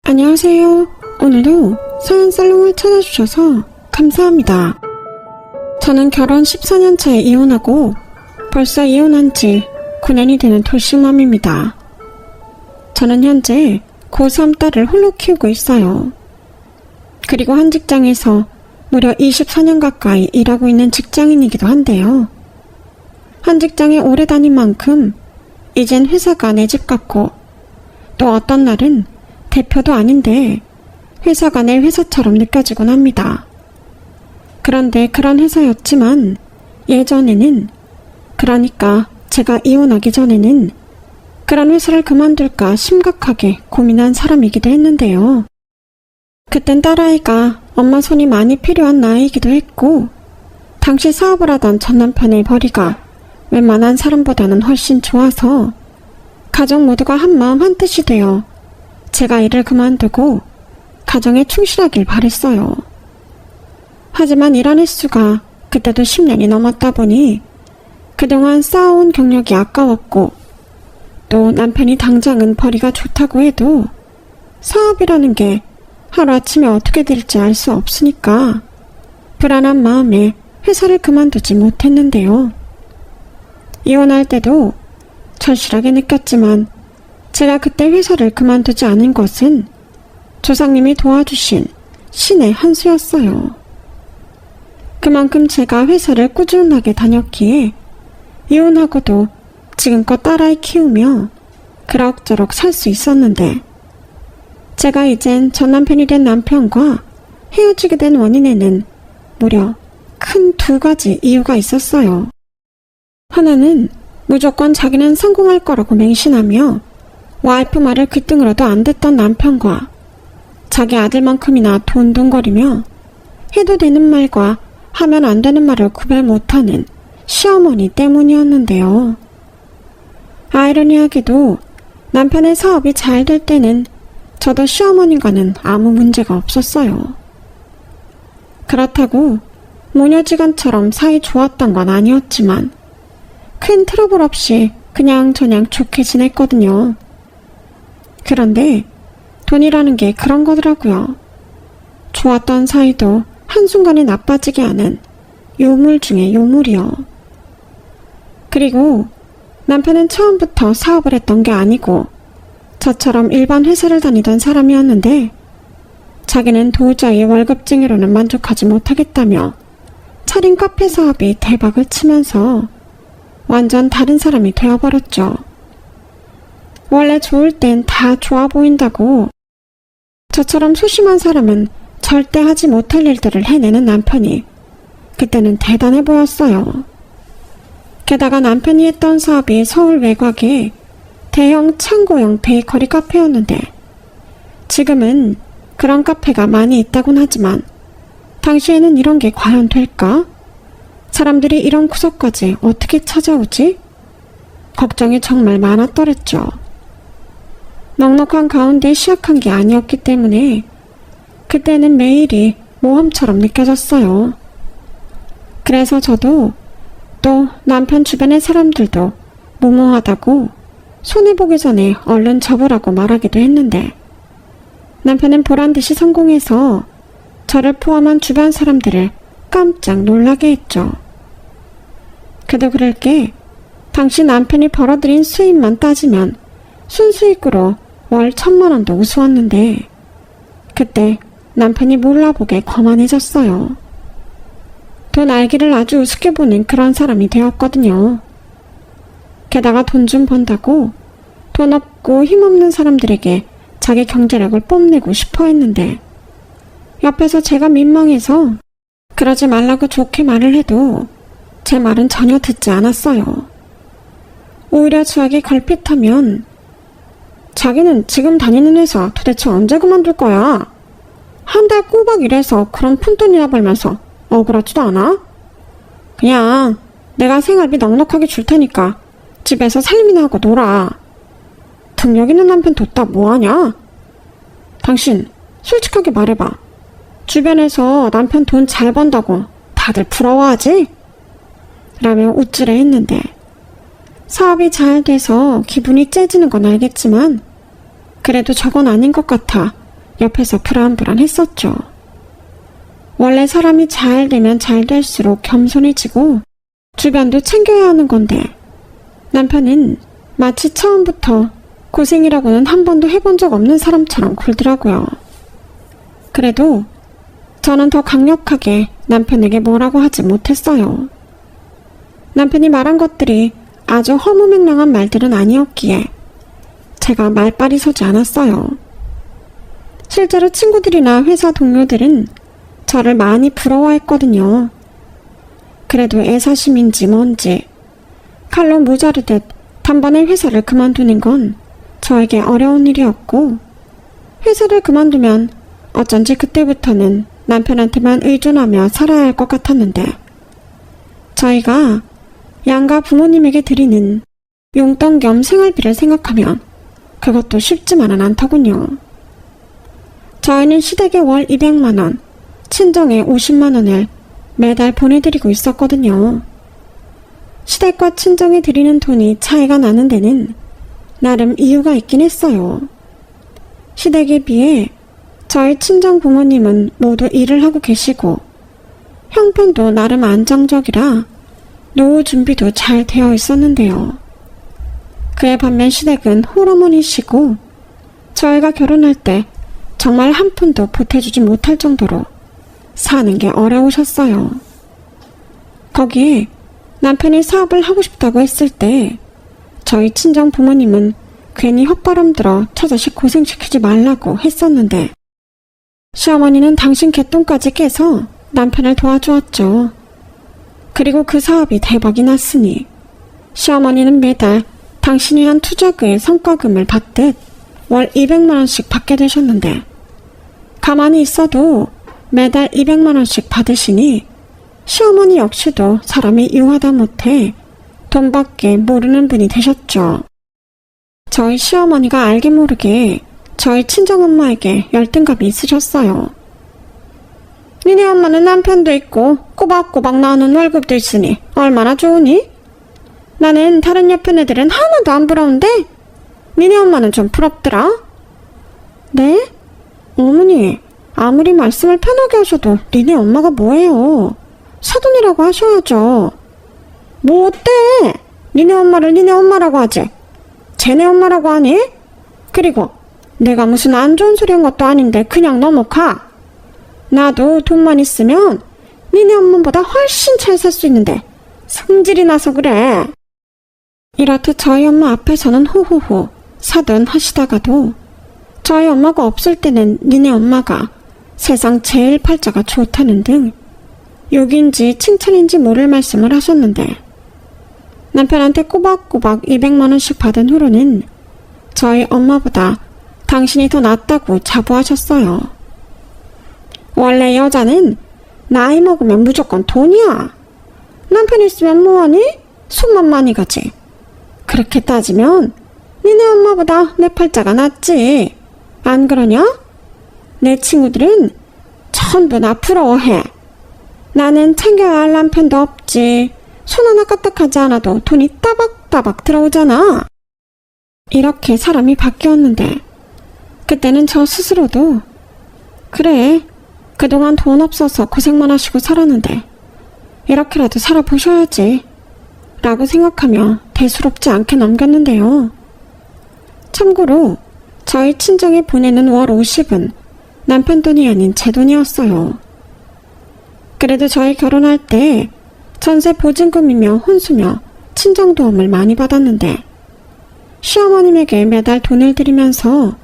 안녕하세요. 오늘도 사연살롱을 찾아주셔서 감사합니다. 저는 결혼 14년 차에 이혼하고 벌써 이혼한 지 9년이 되는 돌싱맘입니다. 저는 현재 고3 딸을 홀로 키우고 있어요. 그리고 한 직장에서 무려 24년 가까이 일하고 있는 직장인이기도 한데요. 한 직장에 오래 다닌 만큼 이젠 회사가 내 집 같고, 또 어떤 날은 대표도 아닌데 회사가 내 회사처럼 느껴지곤 합니다. 그런데 그런 회사였지만 예전에는, 그러니까 제가 이혼하기 전에는 그런 회사를 그만둘까 심각하게 고민한 사람이기도 했는데요. 그땐 딸아이가 엄마 손이 많이 필요한 나이이기도 했고, 당시 사업을 하던 전 남편의 벌이가 웬만한 사람보다는 훨씬 좋아서 가족 모두가 한마음 한뜻이 되어 제가 일을 그만두고 가정에 충실하길 바랬어요. 하지만 일한 횟수가 그때도 10년이 넘었다 보니 그동안 쌓아온 경력이 아까웠고, 또 남편이 당장은 벌이가 좋다고 해도 사업이라는 게 하루아침에 어떻게 될지 알 수 없으니까 불안한 마음에 회사를 그만두지 못했는데요. 이혼할 때도 절실하게 느꼈지만 제가 그때 회사를 그만두지 않은 것은 조상님이 도와주신 신의 한 수였어요. 그만큼 제가 회사를 꾸준하게 다녔기에 이혼하고도 지금껏 딸아이 키우며 그럭저럭 살 수 있었는데, 제가 이젠 전 남편이 된 남편과 헤어지게 된 원인에는 무려 큰 두 가지 이유가 있었어요. 하나는 무조건 자기는 성공할 거라고 맹신하며 와이프 말을 귀등으로도 안 듣던 남편과 자기 아들만큼이나 돈돈거리며 해도 되는 말과 하면 안 되는 말을 구별 못하는 시어머니 때문이었는데요. 아이러니하게도 남편의 사업이 잘 될 때는 저도 시어머니과는 아무 문제가 없었어요. 그렇다고 모녀지간처럼 사이 좋았던 건 아니었지만 큰 트러블 없이 그냥저냥 좋게 지냈거든요. 그런데 돈이라는 게 그런 거더라고요. 좋았던 사이도 한순간에 나빠지게 하는 요물 중에 요물이요. 그리고 남편은 처음부터 사업을 했던 게 아니고 저처럼 일반 회사를 다니던 사람이었는데, 자기는 도저히 월급쟁이로는 만족하지 못하겠다며 차린 카페 사업이 대박을 치면서 완전 다른 사람이 되어버렸죠. 원래 좋을 땐 다 좋아 보인다고 저처럼 소심한 사람은 절대 하지 못할 일들을 해내는 남편이 그때는 대단해 보였어요. 게다가 남편이 했던 사업이 서울 외곽에 대형 창고형 베이커리 카페였는데, 지금은 그런 카페가 많이 있다곤 하지만 당시에는 이런 게 과연 될까? 사람들이 이런 구석까지 어떻게 찾아오지? 걱정이 정말 많았더랬죠. 넉넉한 가운데 시작한 게 아니었기 때문에 그때는 매일이 모험처럼 느껴졌어요. 그래서 저도, 또 남편 주변의 사람들도 무모하다고 손해보기 전에 얼른 접으라고 말하기도 했는데, 남편은 보란듯이 성공해서 저를 포함한 주변 사람들을 깜짝 놀라게 했죠. 그도 그럴 게 당시 남편이 벌어들인 수입만 따지면 순수익으로 월 1,000만 원도 우스웠는데, 그때 남편이 몰라보게 거만해졌어요. 돈 알기를 아주 우습게 보는 그런 사람이 되었거든요. 게다가 돈 좀 번다고 돈 없고 힘없는 사람들에게 자기 경제력을 뽐내고 싶어 했는데, 옆에서 제가 민망해서 그러지 말라고 좋게 말을 해도 제 말은 전혀 듣지 않았어요. 오히려 저에게 걸핏하면 자기는 지금 다니는 회사 도대체 언제 그만둘 거야? 한 달 꼬박 일해서 그런 푼돈이나 벌면서 억울하지도 않아? 그냥 내가 생활비 넉넉하게 줄 테니까 집에서 살림이나 하고 놀아. 능력 있는 남편 뒀다 뭐하냐? 당신 솔직하게 말해봐. 주변에서 남편 돈 잘 번다고 다들 부러워하지? 라며 우쭐해 했는데, 사업이 잘 돼서 기분이 째지는 건 알겠지만 그래도 저건 아닌 것 같아 옆에서 불안불안했었죠. 원래 사람이 잘 되면 잘 될수록 겸손해지고 주변도 챙겨야 하는 건데 남편은 마치 처음부터 고생이라고는 한 번도 해본 적 없는 사람처럼 굴더라고요. 그래도 저는 더 강력하게 남편에게 뭐라고 하지 못했어요. 남편이 말한 것들이 아주 허무맹랑한 말들은 아니었기에 제가 말빨이 서지 않았어요. 실제로 친구들이나 회사 동료들은 저를 많이 부러워했거든요. 그래도 애사심인지 뭔지 칼로 무자르듯 단번에 회사를 그만두는 건 저에게 어려운 일이었고 회사를 그만두면 어쩐지 그때부터는 남편한테만 의존하며 살아야 할 것 같았는데 저희가 양가 부모님에게 드리는 용돈 겸 생활비를 생각하면 그것도 쉽지만은 않더군요. 저희는 시댁에 월 200만원, 친정에 50만원을 매달 보내드리고 있었거든요. 시댁과 친정에 드리는 돈이 차이가 나는 데는 나름 이유가 있긴 했어요. 시댁에 비해 저희 친정 부모님은 모두 일을 하고 계시고 형편도 나름 안정적이라 노후 준비도 잘 되어 있었는데요. 그에 반면 시댁은 홀어머니시고 저희가 결혼할 때 정말 한 푼도 보태주지 못할 정도로 사는 게 어려우셨어요. 거기에 남편이 사업을 하고 싶다고 했을 때 저희 친정 부모님은 괜히 헛바람 들어 처자식 고생시키지 말라고 했었는데 시어머니는 당신 개똥까지 깨서 남편을 도와주었죠. 그리고 그 사업이 대박이 났으니 시어머니는 매달 당신이 한 투자그의 성과금을 받듯 월 200만원씩 받게 되셨는데 가만히 있어도 매달 200만원씩 받으시니 시어머니 역시도 사람이 유하다 못해 돈밖에 모르는 분이 되셨죠. 저희 시어머니가 알게 모르게 저희 친정엄마에게 열등감이 있으셨어요. 니네 엄마는 남편도 있고 꼬박꼬박 나오는 월급도 있으니 얼마나 좋으니? 나는 다른 옆에 애들은 하나도 안 부러운데 니네 엄마는 좀 부럽더라. 네? 어머니, 아무리 말씀을 편하게 하셔도 니네 엄마가 뭐예요? 사돈이라고 하셔야죠. 뭐 어때? 니네 엄마를 니네 엄마라고 하지. 쟤네 엄마라고 하니? 그리고 내가 무슨 안 좋은 소리 한 것도 아닌데 그냥 넘어가. 나도 돈만 있으면 니네 엄마보다 훨씬 잘 살 수 있는데 성질이 나서 그래. 이렇듯 저희 엄마 앞에서는 호호호 사돈 하시다가도 저희 엄마가 없을 때는 니네 엄마가 세상 제일 팔자가 좋다는 등 욕인지 칭찬인지 모를 말씀을 하셨는데 남편한테 꼬박꼬박 200만원씩 받은 후로는 저희 엄마보다 당신이 더 낫다고 자부하셨어요. 원래 여자는 나이 먹으면 무조건 돈이야. 남편 있으면 뭐하니? 손만 많이 가지. 그렇게 따지면 니네 엄마보다 내 팔자가 낫지. 안 그러냐? 내 친구들은 전부 나 부러워해. 나는 챙겨야 할 남편도 없지. 손 하나 까딱하지 않아도 돈이 따박따박 들어오잖아. 이렇게 사람이 바뀌었는데 그때는 저 스스로도 그래, 그동안 돈 없어서 고생만 하시고 살았는데 이렇게라도 살아보셔야지 라고 생각하며 대수롭지 않게 넘겼는데요. 참고로 저희 친정에 보내는 월 50은 남편 돈이 아닌 제 돈이었어요. 그래도 저희 결혼할 때 전세 보증금이며 혼수며 친정 도움을 많이 받았는데 시어머님에게 매달 돈을 드리면서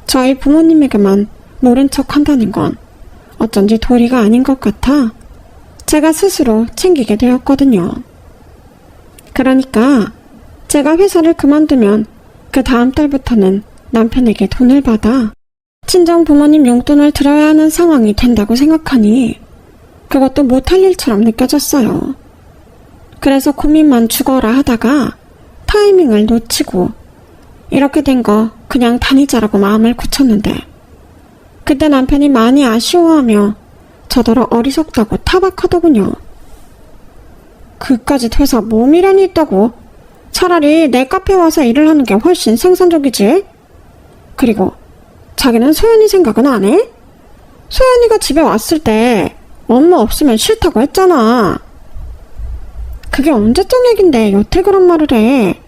저희 부모님에게만 모른 척 한다는 건 어쩐지 도리가 아닌 것 같아 제가 스스로 챙기게 되었거든요. 그러니까 제가 회사를 그만두면 그 다음 달부터는 남편에게 돈을 받아 친정 부모님 용돈을 들어야 하는 상황이 된다고 생각하니 그것도 못할 일처럼 느껴졌어요. 그래서 고민만 죽어라 하다가 타이밍을 놓치고 이렇게 된 거 그냥 다니자라고 마음을 굳혔는데 그때 남편이 많이 아쉬워하며 저더러 어리석다고 타박하더군요. 그까짓 회사 뭐 미련이 있다고? 차라리 내 카페 와서 일을 하는 게 훨씬 생산적이지. 그리고 자기는 소연이 생각은 안 해? 소연이가 집에 왔을 때 엄마 없으면 싫다고 했잖아. 그게 언제적 얘긴데 여태 그런 말을 해.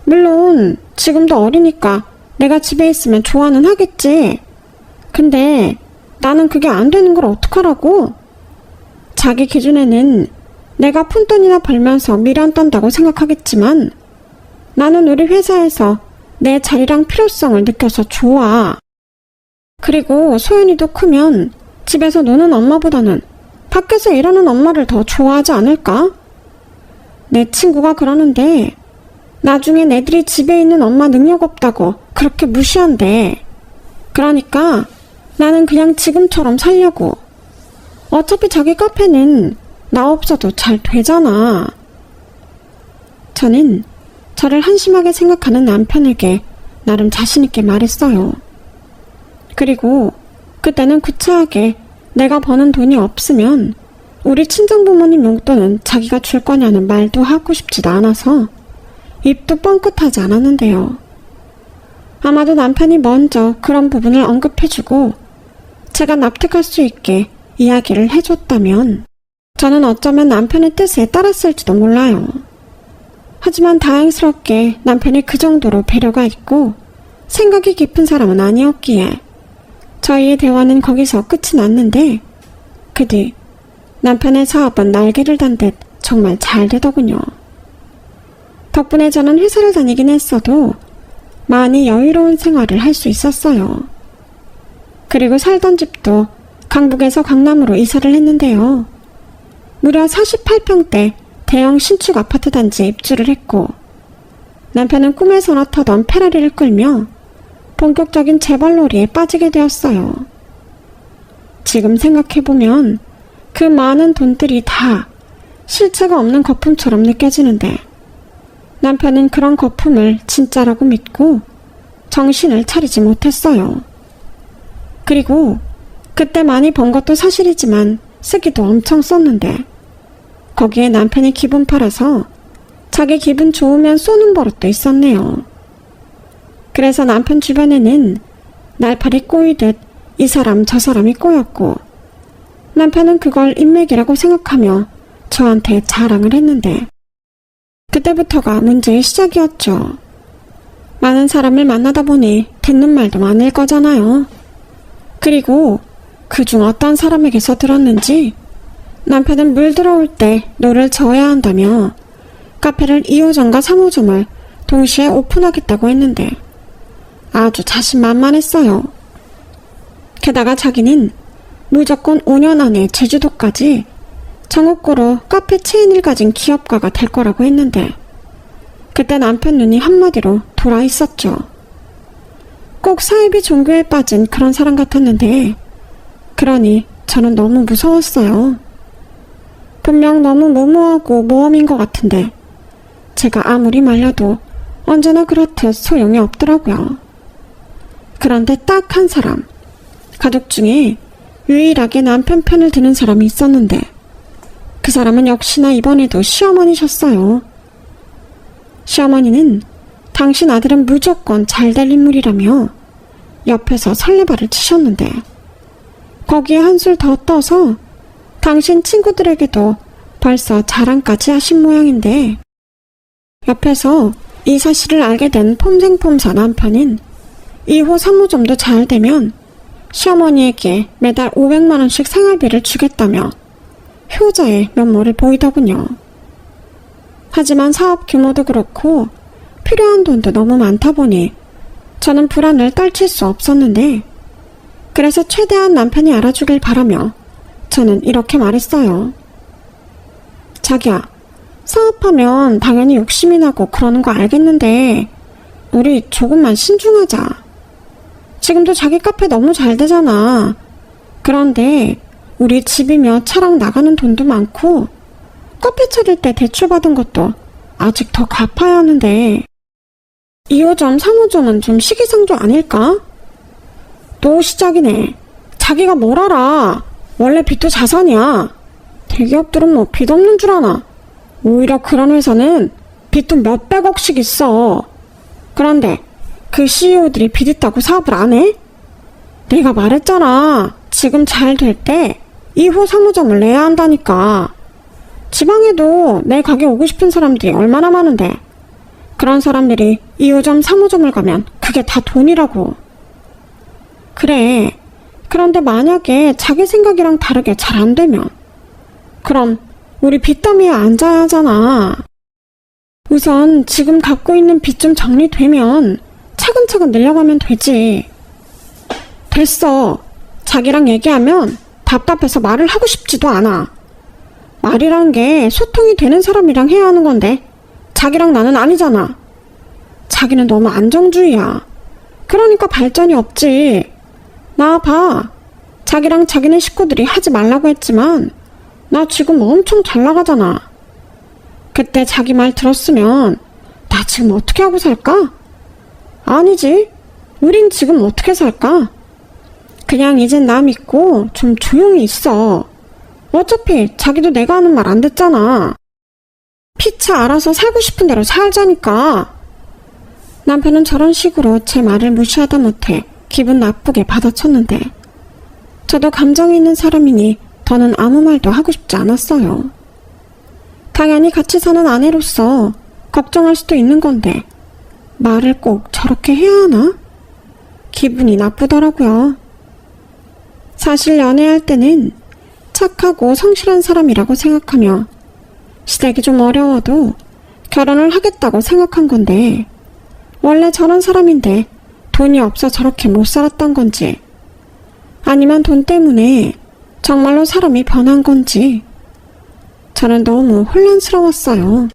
물론 지금도 어리니까 내가 집에 있으면 좋아는 하겠지. 근데 나는 그게 안 되는 걸 어떡하라고? 자기 기준에는 내가 푼돈이나 벌면서 미련 떤다고 생각하겠지만 나는 우리 회사에서 내 자리랑 필요성을 느껴서 좋아. 그리고 소연이도 크면 집에서 노는 엄마보다는 밖에서 일하는 엄마를 더 좋아하지 않을까? 내 친구가 그러는데 나중에 애들이 집에 있는 엄마 능력 없다고 그렇게 무시한대. 그러니까 나는 그냥 지금처럼 살려고. 어차피 자기 카페는 나 없어도 잘 되잖아. 저는 저를 한심하게 생각하는 남편에게 나름 자신있게 말했어요. 그리고 그때는 구차하게 내가 버는 돈이 없으면 우리 친정부모님 용돈은 자기가 줄 거냐는 말도 하고 싶지도 않아서 입도 뻥끗하지 않았는데요. 아마도 남편이 먼저 그런 부분을 언급해주고 제가 납득할 수 있게 이야기를 해줬다면 저는 어쩌면 남편의 뜻에 따랐을지도 몰라요. 하지만 다행스럽게 남편이 그 정도로 배려가 있고 생각이 깊은 사람은 아니었기에 저희의 대화는 거기서 끝이 났는데 그 뒤 남편의 사업은 날개를 단 듯 정말 잘 되더군요. 덕분에 저는 회사를 다니긴 했어도 많이 여유로운 생활을 할 수 있었어요. 그리고 살던 집도 강북에서 강남으로 이사를 했는데요. 무려 48평대 대형 신축 아파트 단지에 입주를 했고 남편은 꿈에서나 타던 페라리를 끌며 본격적인 재벌놀이에 빠지게 되었어요. 지금 생각해보면 그 많은 돈들이 다 실체가 없는 거품처럼 느껴지는데 남편은 그런 거품을 진짜라고 믿고 정신을 차리지 못했어요. 그리고 그때 많이 번 것도 사실이지만 쓰기도 엄청 썼는데 거기에 남편이 기분 팔아서 자기 기분 좋으면 쏘는 버릇도 있었네요. 그래서 남편 주변에는 날파리 꼬이듯 이 사람 저 사람이 꼬였고 남편은 그걸 인맥이라고 생각하며 저한테 자랑을 했는데 그때부터가 문제의 시작이었죠. 많은 사람을 만나다 보니 듣는 말도 많을 거잖아요. 그리고 그중 어떤 사람에게서 들었는지 남편은 물 들어올 때 노를 저어야 한다며 카페를 2호점과 3호점을 동시에 오픈하겠다고 했는데 아주 자신만만했어요. 게다가 자기는 무조건 5년 안에 제주도까지 정옥고로 카페 체인을 가진 기업가가 될 거라고 했는데 그때 남편 눈이 한마디로 돌아 있었죠. 꼭 사이비 종교에 빠진 그런 사람 같았는데 그러니 저는 너무 무서웠어요. 분명 너무 무모하고 모험인 것 같은데 제가 아무리 말려도 언제나 그렇듯 소용이 없더라고요. 그런데 딱 한 사람, 가족 중에 유일하게 남편 편을 드는 사람이 있었는데 그 사람은 역시나 이번에도 시어머니셨어요. 시어머니는 당신 아들은 무조건 잘될 인물이라며 옆에서 설레발을 치셨는데 거기에 한술 더 떠서 당신 친구들에게도 벌써 자랑까지 하신 모양인데 옆에서 이 사실을 알게 된 폼생폼사 남편은 2호 3호점도 잘 되면 시어머니에게 매달 500만원씩 생활비를 주겠다며 효자의 면모를 보이더군요. 하지만 사업 규모도 그렇고 필요한 돈도 너무 많다 보니 저는 불안을 떨칠 수 없었는데 그래서 최대한 남편이 알아주길 바라며 저는 이렇게 말했어요. 자기야, 사업하면 당연히 욕심이 나고 그러는 거 알겠는데 우리 조금만 신중하자. 지금도 자기 카페 너무 잘 되잖아. 그런데 우리 집이며 차랑 나가는 돈도 많고 카페 차릴 때 대출받은 것도 아직 더 갚아야 하는데 2호점, 3호점은 좀 시기상조 아닐까? 또 시작이네. 자기가 뭘 알아. 원래 빚도 자산이야. 대기업들은 뭐 빚 없는 줄 아나. 오히려 그런 회사는 빚도 몇백억씩 있어. 그런데 그 CEO들이 빚 있다고 사업을 안 해? 내가 말했잖아. 지금 잘 될 때 2호 사무점을 내야 한다니까. 지방에도 내 가게 오고 싶은 사람들이 얼마나 많은데 그런 사람들이 2호점, 3호점을 가면 그게 다 돈이라고. 그래. 그런데 만약에 자기 생각이랑 다르게 잘 안 되면 그럼 우리 빚더미에 앉아야 하잖아. 우선 지금 갖고 있는 빚 좀 정리되면 차근차근 늘려가면 되지. 됐어. 자기랑 얘기하면 답답해서 말을 하고 싶지도 않아. 말이란 게 소통이 되는 사람이랑 해야 하는 건데 자기랑 나는 아니잖아. 자기는 너무 안정주의야. 그러니까 발전이 없지. 나 봐. 자기랑 자기네 식구들이 하지 말라고 했지만 나 지금 엄청 잘 나가잖아. 그때 자기 말 들었으면 나 지금 어떻게 하고 살까? 아니지. 우린 지금 어떻게 살까? 그냥 이젠 나 믿고 좀 조용히 있어. 어차피 자기도 내가 하는 말 안 듣잖아. 피차 알아서 살고 싶은 대로 살자니까. 남편은 저런 식으로 제 말을 무시하다 못해 기분 나쁘게 받아쳤는데 저도 감정이 있는 사람이니 더는 아무 말도 하고 싶지 않았어요. 당연히 같이 사는 아내로서 걱정할 수도 있는 건데 말을 꼭 저렇게 해야 하나? 기분이 나쁘더라고요. 사실 연애할 때는 착하고 성실한 사람이라고 생각하며 시댁이 좀 어려워도 결혼을 하겠다고 생각한 건데 원래 저런 사람인데 돈이 없어 저렇게 못 살았던 건지 아니면 돈 때문에 정말로 사람이 변한 건지 저는 너무 혼란스러웠어요.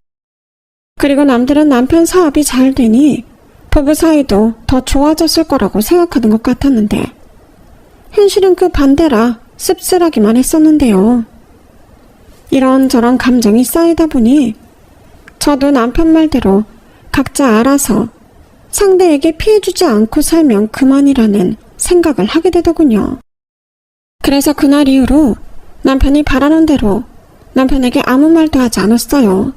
그리고 남들은 남편 사업이 잘 되니 부부 사이도 더 좋아졌을 거라고 생각하는 것 같았는데 현실은 그 반대라 씁쓸하기만 했었는데요. 이런저런 감정이 쌓이다 보니 저도 남편 말대로 각자 알아서 상대에게 피해주지 않고 살면 그만이라는 생각을 하게 되더군요. 그래서 그날 이후로 남편이 바라는 대로 남편에게 아무 말도 하지 않았어요.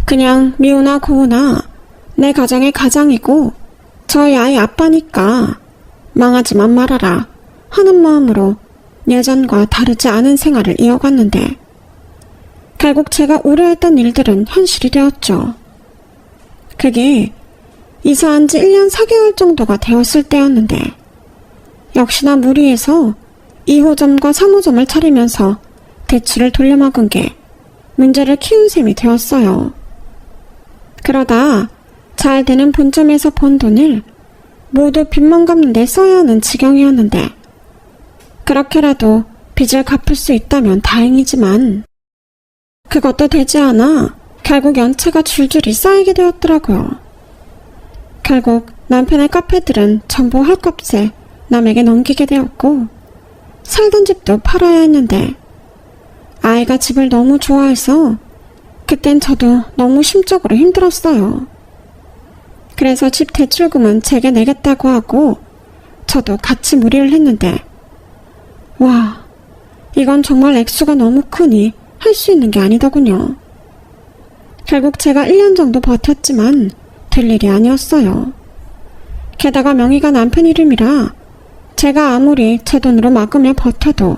그냥 미우나 고우나 내 가정의 가장이고 저희 아이 아빠니까 망하지만 말아라 하는 마음으로 예전과 다르지 않은 생활을 이어갔는데 결국 제가 우려했던 일들은 현실이 되었죠. 그게 이사한 지 1년 4개월 정도가 되었을 때였는데 역시나 무리해서 2호점과 3호점을 차리면서 대출을 돌려막은 게 문제를 키운 셈이 되었어요. 그러다 잘 되는 본점에서 번 돈을 모두 빚만 갚는 데 써야 하는 지경이었는데 그렇게라도 빚을 갚을 수 있다면 다행이지만 그것도 되지 않아 결국 연체가 줄줄이 쌓이게 되었더라고요. 결국 남편의 카페들은 전부 헐값에 남에게 넘기게 되었고 살던 집도 팔아야 했는데 아이가 집을 너무 좋아해서 그땐 저도 너무 심적으로 힘들었어요. 그래서 집 대출금은 제게 내겠다고 하고 저도 같이 무리를 했는데 와, 이건 정말 액수가 너무 크니 할 수 있는 게 아니더군요. 결국 제가 1년 정도 버텼지만 될 일이 아니었어요. 게다가 명의가 남편 이름이라 제가 아무리 제 돈으로 막으며 버텨도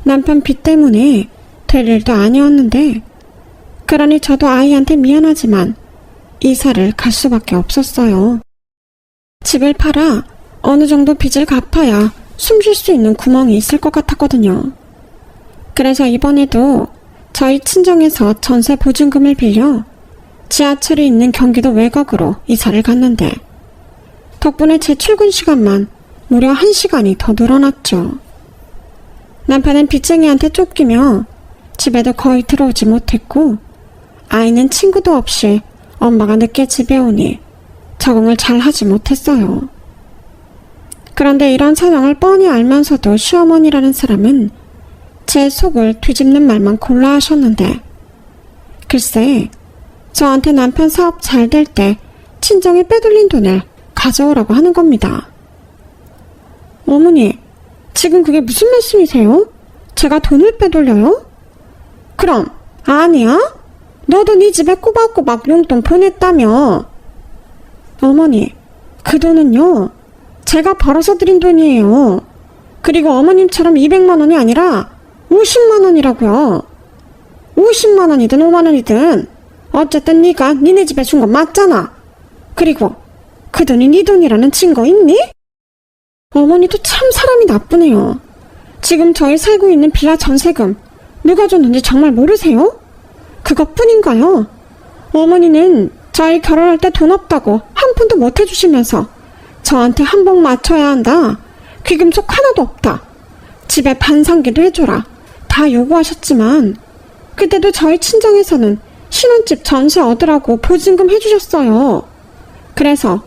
남편 빚 때문에 될 일도 아니었는데 그러니 저도 아이한테 미안하지만 이사를 갈 수밖에 없었어요. 집을 팔아 어느 정도 빚을 갚아야 숨 쉴 수 있는 구멍이 있을 것 같았거든요. 그래서 이번에도 저희 친정에서 전세 보증금을 빌려 지하철이 있는 경기도 외곽으로 이사를 갔는데 덕분에 제 출근 시간만 무려 1시간이 더 늘어났죠. 남편은 빚쟁이한테 쫓기며 집에도 거의 들어오지 못했고 아이는 친구도 없이 엄마가 늦게 집에 오니 적응을 잘 하지 못했어요. 그런데 이런 상황을 뻔히 알면서도 시어머니라는 사람은 제 속을 뒤집는 말만 골라 하셨는데 글쎄 저한테 남편 사업 잘 될 때 친정이 빼돌린 돈을 가져오라고 하는 겁니다. 어머니, 지금 그게 무슨 말씀이세요? 제가 돈을 빼돌려요? 그럼 아니야? 너도 네 집에 꼬박꼬박 용돈 보냈다며. 어머니, 그 돈은요 제가 벌어서 드린 돈이에요. 그리고 어머님처럼 200만 원이 아니라 50만 원이라고요. 50만 원이든 5만 원이든 어쨌든 네가 니네 집에 준 건 맞잖아. 그리고 그 돈이 네 돈이라는 증거 있니? 어머니도 참 사람이 나쁘네요. 지금 저희 살고 있는 빌라 전세금 누가 줬는지 정말 모르세요? 그것뿐인가요? 어머니는 저희 결혼할 때 돈 없다고 한 푼도 못 해주시면서 저한테 한복 맞춰야 한다. 귀금속 하나도 없다. 집에 반상기도 해줘라. 다 요구하셨지만 그때도 저희 친정에서는 신혼집 전세 얻으라고 보증금 해주셨어요. 그래서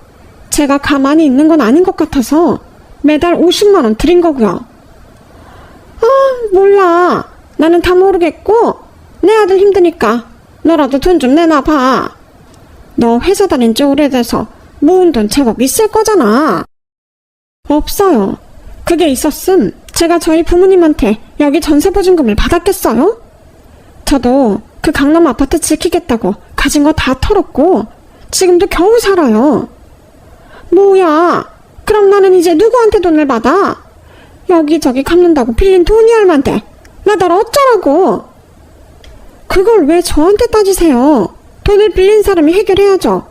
제가 가만히 있는 건 아닌 것 같아서 매달 50만 원 드린 거고요. 몰라. 나는 다 모르겠고 내 아들 힘드니까 너라도 돈 좀 내놔봐. 너 회사 다닌 지 오래돼서 모은 돈 제법 있을 거잖아. 없어요. 그게 있었음 제가 저희 부모님한테 여기 전세보증금을 받았겠어요? 저도 그 강남 아파트 지키겠다고 가진 거 다 털었고 지금도 겨우 살아요. 뭐야, 그럼 나는 이제 누구한테 돈을 받아? 여기저기 갚는다고 빌린 돈이 얼만데 나달 어쩌라고? 그걸 왜 저한테 따지세요? 돈을 빌린 사람이 해결해야죠.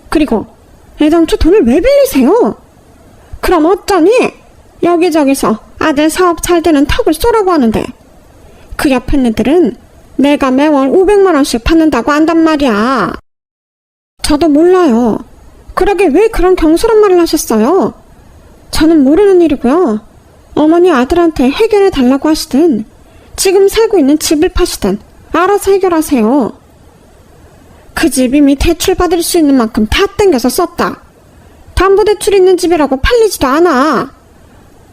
그리고 애당초 돈을 왜 빌리세요? 그럼 어쩌니? 여기저기서 아들 사업 잘 되는 턱을 쏘라고 하는데 그 옆에 애들은 내가 매월 500만 원씩 받는다고 한단 말이야. 저도 몰라요. 그러게 왜 그런 경솔한 말을 하셨어요? 저는 모르는 일이고요. 어머니 아들한테 해결해 달라고 하시든 지금 살고 있는 집을 파시든 알아서 해결하세요. 그 집 이미 대출받을 수 있는 만큼 다 땡겨서 썼다. 담보대출 있는 집이라고 팔리지도 않아.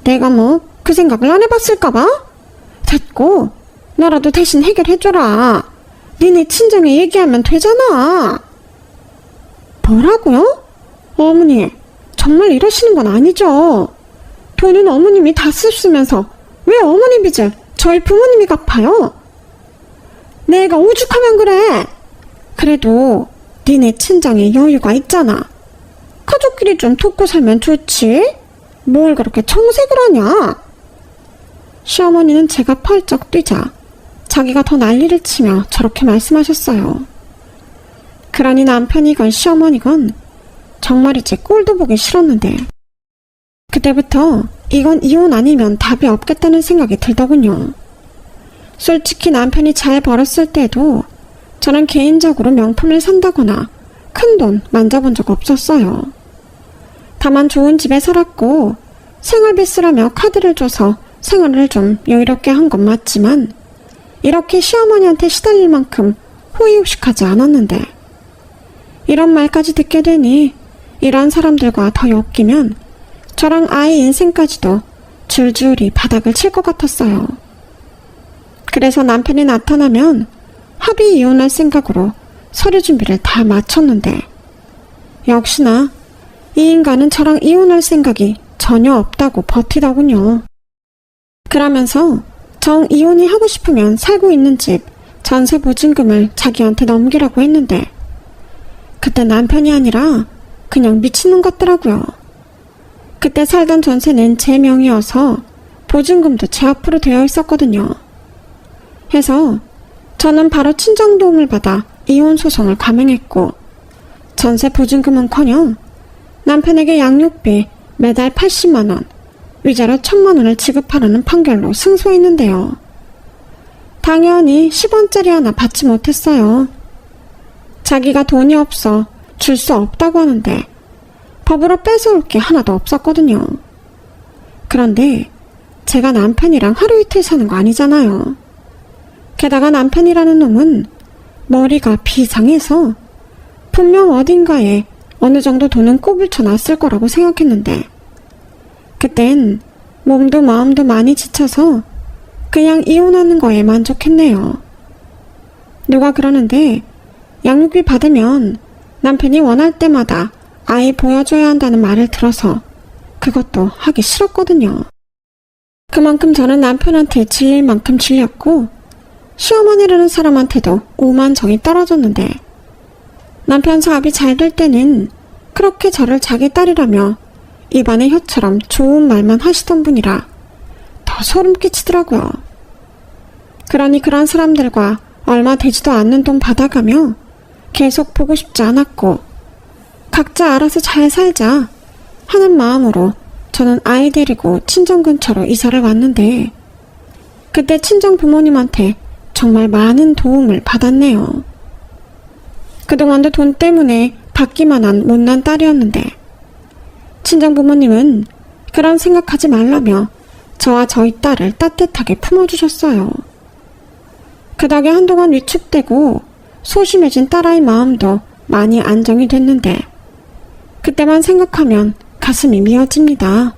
내가 뭐 그 생각을 안 해봤을까봐? 됐고 너라도 대신 해결해줘라. 니네 친정에 얘기하면 되잖아. 뭐라고요? 어머니 정말 이러시는 건 아니죠? 돈은 어머님이 다 쓰시면서 왜 어머니 빚을 저희 부모님이 갚아요? 내가 오죽하면 그래. 그래도 니네 친정에 여유가 있잖아. 가족끼리 좀 돕고 살면 좋지. 뭘 그렇게 청색을 하냐? 시어머니는 제가 펄쩍 뛰자 자기가 더 난리를 치며 저렇게 말씀하셨어요. 그러니 남편이건 시어머니건 정말이지 꼴도 보기 싫었는데 그때부터 이건 이혼 아니면 답이 없겠다는 생각이 들더군요. 솔직히 남편이 잘 벌었을 때도 저는 개인적으로 명품을 산다거나 큰돈 만져본 적 없었어요. 다만 좋은 집에 살았고 생활비 쓰라며 카드를 줘서 생활을 좀 여유롭게 한 건 맞지만 이렇게 시어머니한테 시달릴 만큼 호의호식하지 않았는데 이런 말까지 듣게 되니 이런 사람들과 더 엮이면 저랑 아이 인생까지도 줄줄이 바닥을 칠 것 같았어요. 그래서 남편이 나타나면 합의 이혼할 생각으로 서류 준비를 다 마쳤는데 역시나 이 인간은 저랑 이혼할 생각이 전혀 없다고 버티더군요. 그러면서 정 이혼이 하고 싶으면 살고 있는 집 전세 보증금을 자기한테 넘기라고 했는데 그때 남편이 아니라 그냥 미친놈 같더라고요. 그때 살던 전세는 제 명의여서 보증금도 제 앞으로 되어 있었거든요. 해서 저는 바로 친정 도움을 받아 이혼 소송을 감행했고 전세 보증금은커녕 남편에게 양육비 매달 80만 원, 위자료 1000만 원을 지급하라는 판결로 승소했는데요. 당연히 10원짜리 하나 받지 못했어요. 자기가 돈이 없어 줄 수 없다고 하는데 법으로 뺏어올 게 하나도 없었거든요. 그런데 제가 남편이랑 하루 이틀 사는 거 아니잖아요. 게다가 남편이라는 놈은 머리가 비상해서 분명 어딘가에 어느 정도 돈은 꼽을 쳐놨을 거라고 생각했는데 그땐 몸도 마음도 많이 지쳐서 그냥 이혼하는 거에 만족했네요. 누가 그러는데 양육비 받으면 남편이 원할 때마다 아이 보여줘야 한다는 말을 들어서 그것도 하기 싫었거든요. 그만큼 저는 남편한테 질릴 만큼 질렸고 시어머니라는 사람한테도 오만 정이 떨어졌는데 남편 사업이 잘 될 때는 그렇게 저를 자기 딸이라며 입안의 혀처럼 좋은 말만 하시던 분이라 더 소름 끼치더라고요. 그러니 그런 사람들과 얼마 되지도 않는 돈 받아가며 계속 보고 싶지 않았고 각자 알아서 잘 살자 하는 마음으로 저는 아이 데리고 친정 근처로 이사를 왔는데 그때 친정 부모님한테 정말 많은 도움을 받았네요. 그동안도 돈 때문에 받기만 한 못난 딸이었는데 친정 부모님은 그런 생각하지 말라며 저와 저희 딸을 따뜻하게 품어주셨어요. 그 덕에 한동안 위축되고 소심해진 딸아이 마음도 많이 안정이 됐는데 그때만 생각하면 가슴이 미어집니다.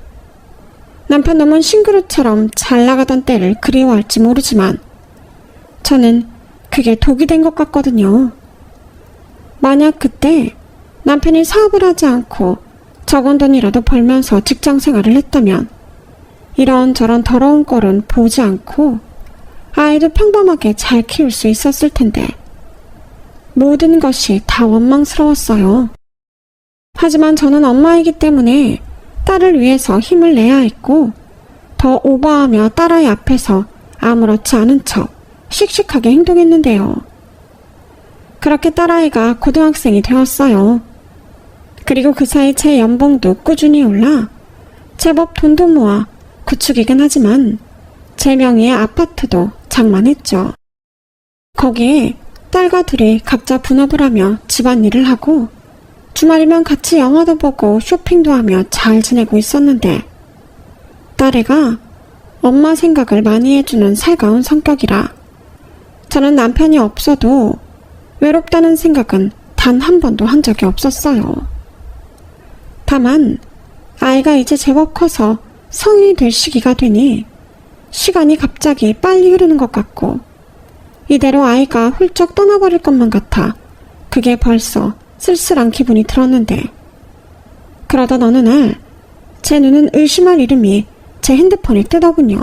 남편 놈은 싱그루처럼 잘 나가던 때를 그리워할지 모르지만 저는 그게 독이 된 것 같거든요. 만약 그때 남편이 사업을 하지 않고 적은 돈이라도 벌면서 직장 생활을 했다면 이런저런 더러운 꼴은 보지 않고 아이도 평범하게 잘 키울 수 있었을 텐데 모든 것이 다 원망스러웠어요. 하지만 저는 엄마이기 때문에 딸을 위해서 힘을 내야 했고 더 오버하며 딸아이 앞에서 아무렇지 않은 척 씩씩하게 행동했는데요. 그렇게 딸아이가 고등학생이 되었어요. 그리고 그 사이 제 연봉도 꾸준히 올라 제법 돈도 모아 구축이긴 하지만 제 명의의 아파트도 장만했죠. 거기에 딸과 둘이 각자 분업을 하며 집안일을 하고 주말이면 같이 영화도 보고 쇼핑도 하며 잘 지내고 있었는데 딸애가 엄마 생각을 많이 해주는 살가운 성격이라 저는 남편이 없어도 외롭다는 생각은 단 한 번도 한 적이 없었어요. 다만 아이가 이제 제법 커서 성인이 될 시기가 되니 시간이 갑자기 빨리 흐르는 것 같고 이대로 아이가 훌쩍 떠나버릴 것만 같아 그게 벌써 쓸쓸한 기분이 들었는데 그러던 어느 날 제 눈은 의심할 이름이 제 핸드폰에 뜨더군요.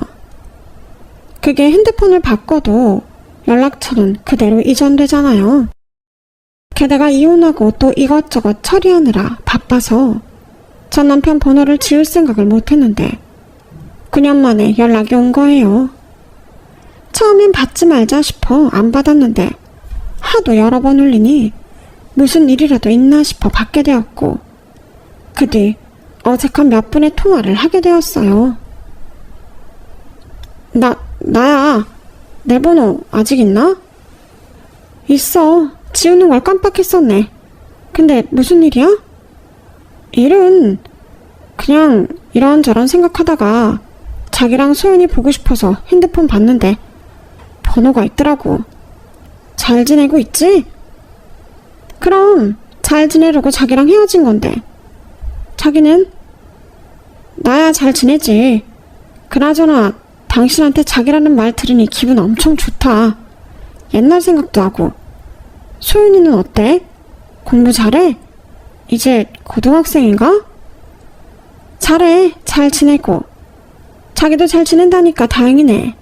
그게 핸드폰을 바꿔도 연락처는 그대로 이전되잖아요. 게다가 이혼하고 또 이것저것 처리하느라 바빠서 전 남편 번호를 지울 생각을 못했는데 9년 만에 연락이 온 거예요. 처음엔 받지 말자 싶어 안 받았는데 하도 여러 번 울리니 무슨 일이라도 있나 싶어 받게 되었고 그 뒤 어색한 몇 분의 통화를 하게 되었어요. 나야. 내 번호 아직 있나? 있어. 지우는 걸 깜빡했었네. 근데 무슨 일이야? 일은 그냥 이런저런 생각하다가 자기랑 소연이 보고 싶어서 핸드폰 봤는데 번호가 있더라고. 잘 지내고 있지? 그럼 잘 지내려고 자기랑 헤어진 건데 자기는? 나야 잘 지내지. 그나저나 당신한테 자기라는 말 들으니 기분 엄청 좋다. 옛날 생각도 하고. 소윤이는 어때? 공부 잘해? 이제 고등학생인가? 잘해. 잘 지내고. 자기도 잘 지낸다니까 다행이네.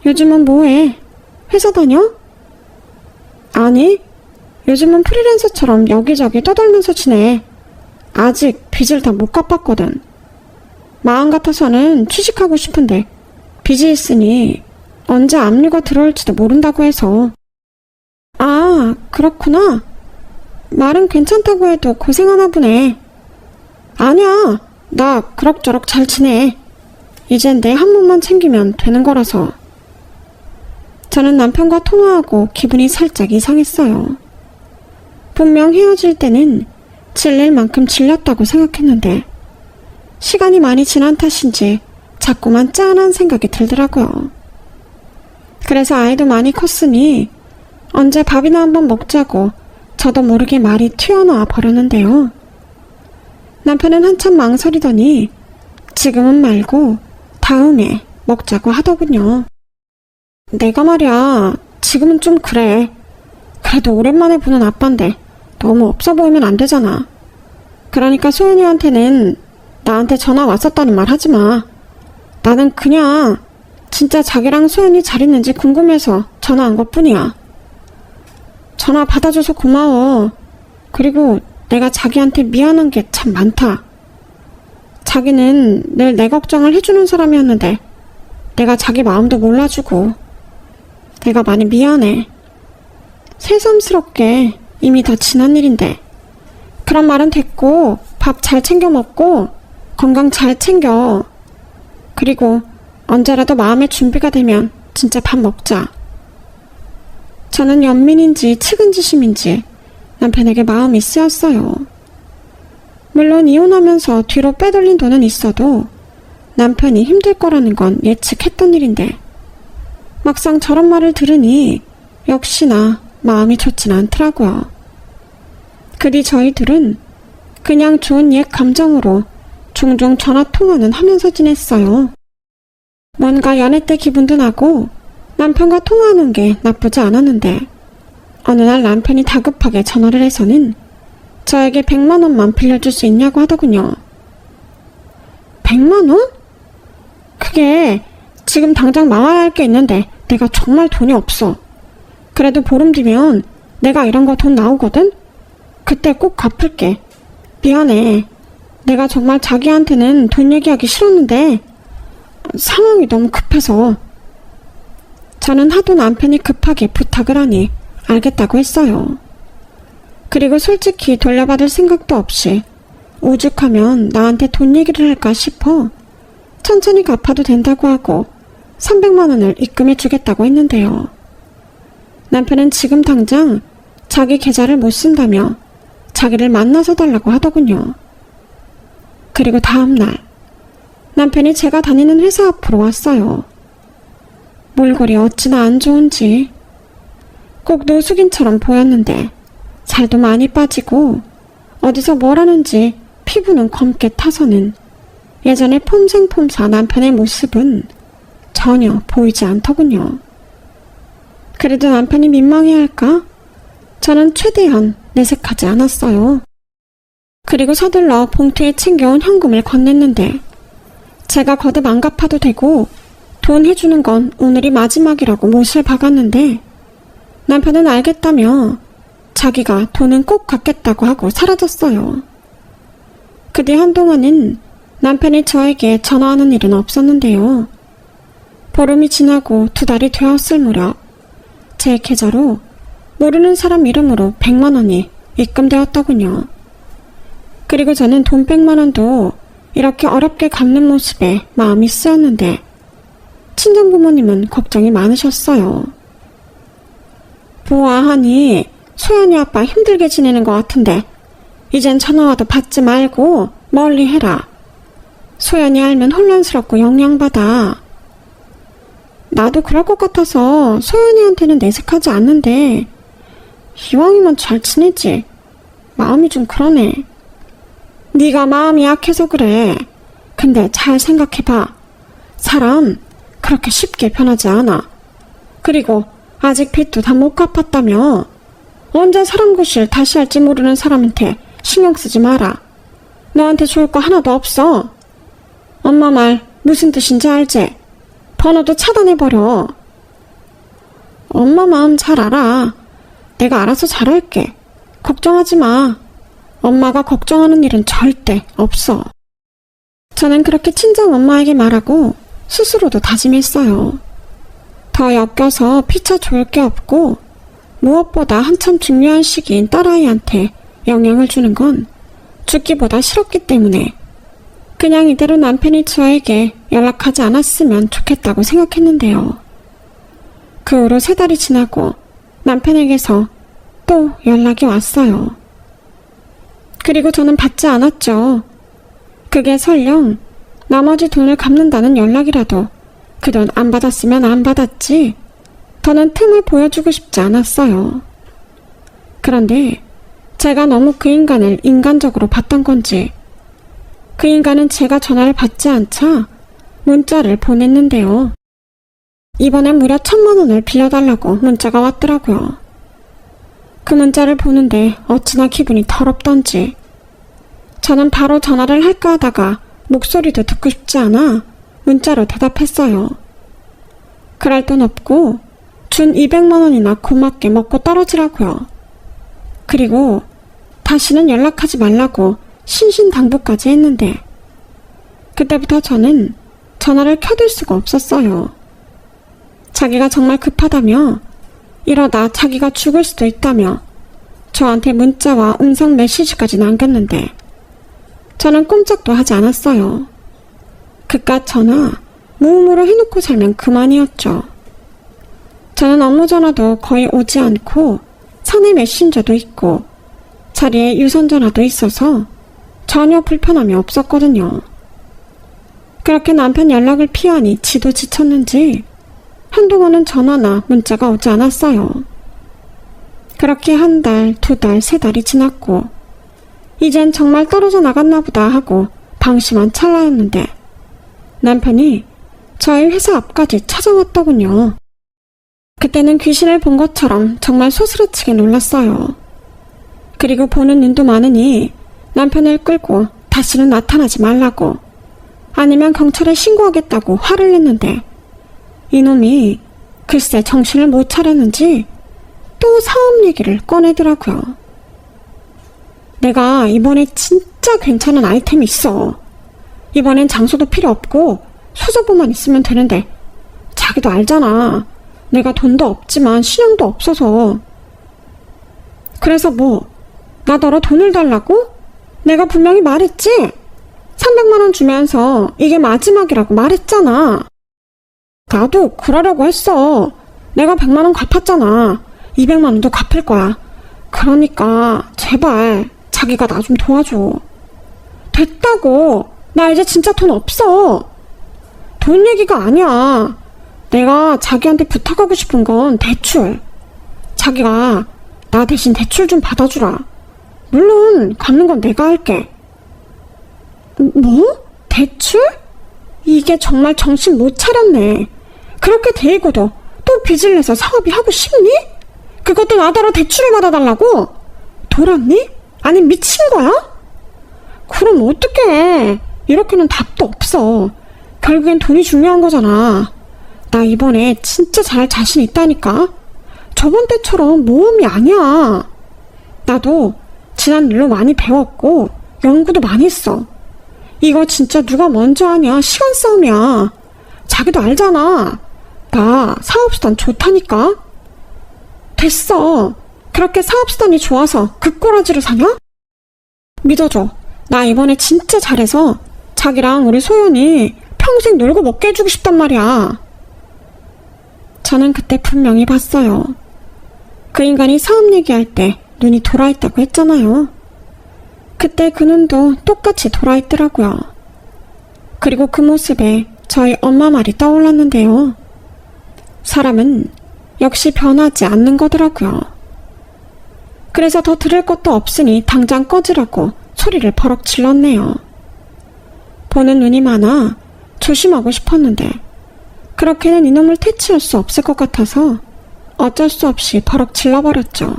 요즘은 뭐해? 회사 다녀? 아니, 요즘은 프리랜서처럼 여기저기 떠돌면서 지내. 아직 빚을 다 못 갚았거든. 마음 같아서는 취직하고 싶은데 빚이 있으니 언제 압류가 들어올지도 모른다고 해서. 아, 그렇구나. 말은 괜찮다고 해도 고생하나 보네. 아니야, 나 그럭저럭 잘 지내. 이젠 내 한 몸만 챙기면 되는 거라서. 저는 남편과 통화하고 기분이 살짝 이상했어요. 분명 헤어질 때는 질릴 만큼 질렸다고 생각했는데 시간이 많이 지난 탓인지 자꾸만 짠한 생각이 들더라고요. 그래서 아이도 많이 컸으니 언제 밥이나 한번 먹자고 저도 모르게 말이 튀어나와 버렸는데요. 남편은 한참 망설이더니 지금은 말고 다음에 먹자고 하더군요. 내가 말이야, 지금은 좀 그래. 그래도 오랜만에 보는 아빠인데 너무 없어 보이면 안 되잖아. 그러니까 소연이한테는 나한테 전화 왔었다는 말 하지 마. 나는 그냥 진짜 자기랑 소연이 잘 있는지 궁금해서 전화한 것뿐이야. 전화 받아줘서 고마워. 그리고 내가 자기한테 미안한 게 참 많다. 자기는 늘 내 걱정을 해주는 사람이었는데 내가 자기 마음도 몰라주고 내가 많이 미안해. 새삼스럽게 이미 다 지난 일인데 그런 말은 됐고 밥 잘 챙겨 먹고 건강 잘 챙겨. 그리고 언제라도 마음의 준비가 되면 진짜 밥 먹자. 저는 연민인지 측은지심인지 남편에게 마음이 쓰였어요. 물론 이혼하면서 뒤로 빼돌린 돈은 있어도 남편이 힘들 거라는 건 예측했던 일인데 막상 저런 말을 들으니 역시나 마음이 좋진 않더라고요. 그 뒤 저희들은 그냥 좋은 옛 감정으로 종종 전화통화는 하면서 지냈어요. 뭔가 연애 때 기분도 나고 남편과 통화하는 게 나쁘지 않았는데 어느 날 남편이 다급하게 전화를 해서는 저에게 100만 원만 빌려줄 수 있냐고 하더군요. 100만 원? 그게 지금 당장 나와야 할 게 있는데 내가 정말 돈이 없어. 그래도 보름 뒤면 내가 이런 거 돈 나오거든? 그때 꼭 갚을게. 미안해. 내가 정말 자기한테는 돈 얘기하기 싫었는데 상황이 너무 급해서. 저는 하도 남편이 급하게 부탁을 하니 알겠다고 했어요. 그리고 솔직히 돌려받을 생각도 없이 오죽하면 나한테 돈 얘기를 할까 싶어 천천히 갚아도 된다고 하고 300만 원을 입금해 주겠다고 했는데요. 남편은 지금 당장 자기 계좌를 못 쓴다며 자기를 만나서 달라고 하더군요. 그리고 다음날 남편이 제가 다니는 회사 앞으로 왔어요. 몰골이 어찌나 안 좋은지 꼭 노숙인처럼 보였는데 살도 많이 빠지고 어디서 뭘 하는지 피부는 검게 타서는 예전의 폼생폼사 남편의 모습은 전혀 보이지 않더군요. 그래도 남편이 민망해할까? 저는 최대한 내색하지 않았어요. 그리고 서둘러 봉투에 챙겨온 현금을 건넸는데 제가 거듭 안 갚아도 되고 돈 해주는 건 오늘이 마지막이라고 못을 박았는데 남편은 알겠다며 자기가 돈은 꼭 갚겠다고 하고 사라졌어요. 그 뒤 한동안은 남편이 저에게 전화하는 일은 없었는데요. 보름이 지나고 2달이 되었을 무렵 제 계좌로 모르는 사람 이름으로 100만 원이 입금되었더군요. 그리고 저는 돈 100만 원도 이렇게 어렵게 갚는 모습에 마음이 쓰였는데 친정부모님은 걱정이 많으셨어요. 보아하니 소연이 아빠 힘들게 지내는 것 같은데 이젠 전화와도 받지 말고 멀리 해라. 소연이 알면 혼란스럽고 영향받아. 나도 그럴 것 같아서 소연이한테는 내색하지 않는데 이왕이면 잘 지내지. 마음이 좀 그러네. 네가 마음이 약해서 그래. 근데 잘 생각해봐. 사람 그렇게 쉽게 변하지 않아. 그리고 아직 빚도 다 못 갚았다며. 언제 사람 구실 다시 할지 모르는 사람한테 신경 쓰지 마라. 너한테 좋을 거 하나도 없어. 엄마 말 무슨 뜻인지 알지? 번호도 차단해버려. 엄마 마음 잘 알아. 내가 알아서 잘할게. 걱정하지 마. 엄마가 걱정하는 일은 절대 없어. 저는 그렇게 친정 엄마에게 말하고 스스로도 다짐했어요. 더 엮여서 피차 좋을 게 없고 무엇보다 한참 중요한 시기인 딸아이한테 영향을 주는 건 죽기보다 싫었기 때문에 그냥 이대로 남편이 저에게 연락하지 않았으면 좋겠다고 생각했는데요. 그 후로 3달이 지나고 남편에게서 또 연락이 왔어요. 그리고 저는 받지 않았죠. 그게 설령 나머지 돈을 갚는다는 연락이라도 그 돈 안 받았으면 안 받았지 더는 틈을 보여주고 싶지 않았어요. 그런데 제가 너무 그 인간을 인간적으로 봤던 건지 그 인간은 제가 전화를 받지 않자 문자를 보냈는데요. 이번엔 무려 1000만 원을 빌려달라고 문자가 왔더라고요. 그 문자를 보는데 어찌나 기분이 더럽던지 저는 바로 전화를 할까 하다가 목소리도 듣고 싶지 않아 문자로 대답했어요. 그럴 돈 없고 준 200만 원이나 고맙게 먹고 떨어지라고요. 그리고 다시는 연락하지 말라고 신신당부까지 했는데 그때부터 저는 전화를 켜둘 수가 없었어요. 자기가 정말 급하다며, 이러다 자기가 죽을 수도 있다며 저한테 문자와 음성 메시지까지 남겼는데 저는 꼼짝도 하지 않았어요. 그깟 전화 무음으로 해놓고 살면 그만이었죠. 저는 업무 전화도 거의 오지 않고 사내 메신저도 있고 자리에 유선 전화도 있어서 전혀 불편함이 없었거든요. 그렇게 남편 연락을 피하니 지도 지쳤는지 한동안은 전화나 문자가 오지 않았어요. 그렇게 한 달, 두 달, 세 달이 지났고 이젠 정말 떨어져 나갔나 보다 하고 방심한 찰나였는데 남편이 저희 회사 앞까지 찾아왔더군요. 그때는 귀신을 본 것처럼 정말 소스라치게 놀랐어요. 그리고 보는 눈도 많으니 남편을 끌고 다시는 나타나지 말라고, 아니면 경찰에 신고하겠다고 화를 냈는데 이놈이 글쎄 정신을 못 차렸는지 또 사업 얘기를 꺼내더라고요. 내가 이번에 진짜 괜찮은 아이템이 있어. 이번엔 장소도 필요 없고 수저보만 있으면 되는데 자기도 알잖아. 내가 돈도 없지만 신용도 없어서. 그래서 뭐 나더러 돈을 달라고? 내가 분명히 말했지? 300만 원 주면서 이게 마지막이라고 말했잖아. 나도 그러려고 했어. 내가 100만 원 갚았잖아. 200만 원도 갚을 거야. 그러니까 제발 자기가 나 좀 도와줘. 됐다고. 나 이제 진짜 돈 없어. 돈 얘기가 아니야. 내가 자기한테 부탁하고 싶은 건 대출. 자기가 나 대신 대출 좀 받아주라. 물론 갚는 건 내가 할게. 뭐? 대출? 이게 정말 정신 못 차렸네. 그렇게 데이고도 또 빚을 내서 사업이 하고 싶니? 그것도 나더러 대출을 받아달라고? 돌았니? 아니 미친 거야? 그럼 어떡해. 이렇게는 답도 없어. 결국엔 돈이 중요한 거잖아. 나 이번에 진짜 잘 자신 있다니까. 저번 때처럼 모험이 아니야. 나도 지난 일로 많이 배웠고 연구도 많이 했어. 이거 진짜 누가 먼저 하냐 시간 싸움이야. 자기도 알잖아. 나 사업수단 좋다니까. 됐어. 그렇게 사업수단이 좋아서 그 꼬라지를 사냐? 믿어줘. 나 이번에 진짜 잘해서 자기랑 우리 소연이 평생 놀고 먹게 해주고 싶단 말이야. 저는 그때 분명히 봤어요. 그 인간이 사업 얘기할 때 눈이 돌아있다고 했잖아요. 그때 그 눈도 똑같이 돌아있더라고요. 그리고 그 모습에 저희 엄마 말이 떠올랐는데요. 사람은 역시 변하지 않는 거더라고요. 그래서 더 들을 것도 없으니 당장 꺼지라고 소리를 버럭 질렀네요. 보는 눈이 많아 조심하고 싶었는데 그렇게는 이놈을 퇴치할 수 없을 것 같아서 어쩔 수 없이 버럭 질러버렸죠.